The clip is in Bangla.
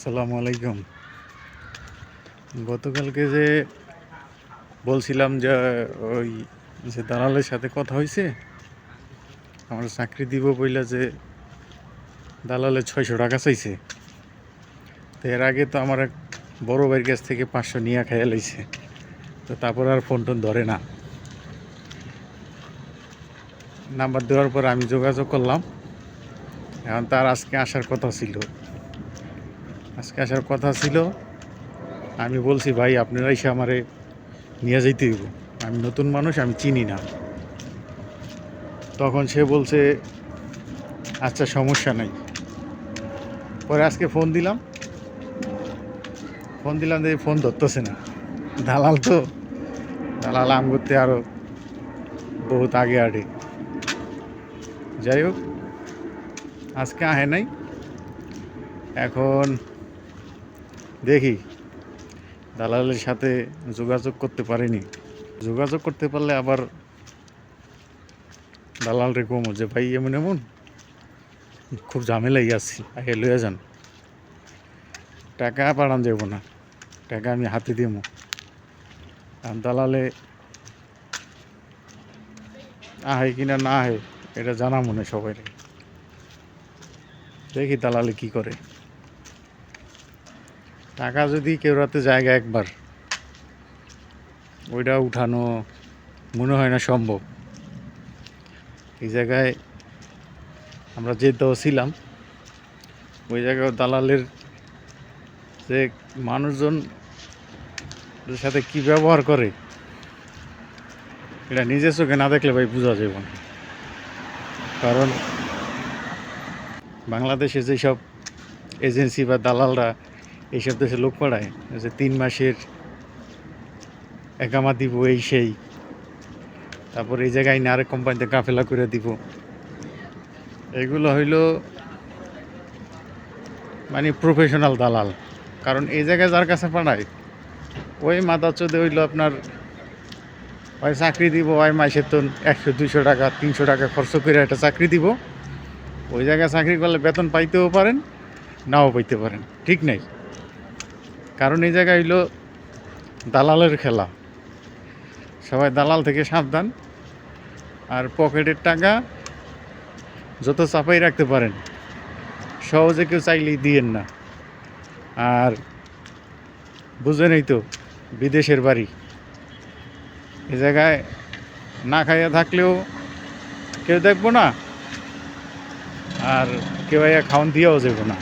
আসসালামু আলাইকুম। গতকালকে যে বলছিলাম যে ওই যে দালালের সাথে কথা হয়েছে, আমার চাকরি দিব বইলা যে দালালে 600 টাকা চাইছে। তো এর আগে তো আমার এক বড় ভাইয়ের কাছ থেকে 500 নিয়ে খাইয়া লইছে। তো তারপর আর ফোন টোন ধরে না। নাম্বার দেওয়ার পর আমি যোগাযোগ করলাম। এখন তার আজকে আসার কথা ছিল। আমি বলছি, ভাই আপনারা এসে আমারে নিয়ে যাইতে হইব, আমি নতুন মানুষ, আমি চিনি না। তখন সে বলছে আচ্ছা সমস্যা নাই। পরে আজকে ফোন দিলাম যে ফোন ধরতেছে না। দালাল আম করতে আরও বহুত আগে আগে। যাই হোক, আজকে আহে নাই। এখন দেখি, দালালের সাথে যোগাযোগ করতে পারিনি। যোগাযোগ করতে পারলে আবার দালাল রে কমো যে ভাই এমন খুব ঝামেলাই আছি, আগে লইয়া যান। টাকা পাঠান যাব না, টাকা আমি হাতে দিব। আর দালালে আহে কিনা না আহে এটা জানা মনে সবাই। দেখি দালালে কি করে। টাকা যদি কেউ রাতে জায়গা একবার, ওইটা উঠানো মনে হয় না সম্ভব। এই জায়গায় আমরা যেতেও ছিলাম, ওই জায়গায় দালালের যে মানুষজন সাথে কি ব্যবহার করে এটা নিজের চোখে না দেখলে ভাই বোঝা যাবে না। কারণ বাংলাদেশে যেসব এজেন্সি বা দালালরা এইসব দেশে লোক পাঠায়, যে 3 মাসের একামা দিব এই সেই, তারপর এই জায়গায় না আরেক কোম্পানিতে কাফেলা করে দিব, এগুলো হইল মানে প্রফেশনাল দালাল। কারণ এই জায়গায় যার কাছে পাঠায় ওই মাথা চোদে হইল আপনার ওই চাকরি দিব, ওই মাসের তো 100-200 টাকা 300 টাকা খরচ করে একটা চাকরি দিব। ওই জায়গায় চাকরি করলে বেতন পাইতেও পারেন, নাও পাইতে পারেন, ঠিক নেই। কারণ এই জায়গায় হইল দালালের খেলা। সবাই দালাল থেকে সাবধান। আর পকেটের টাকা যত চাপাই রাখতে পারেন, সহজে কেউ চাইলেই দিয়েন না। আর বুঝেনই তো, বিদেশের বাড়ি, এ জায়গায় না খাইয়া থাকলেও কেউ দেখবো না, আর কেউ খাওয়ান দিয়েও যাবো না।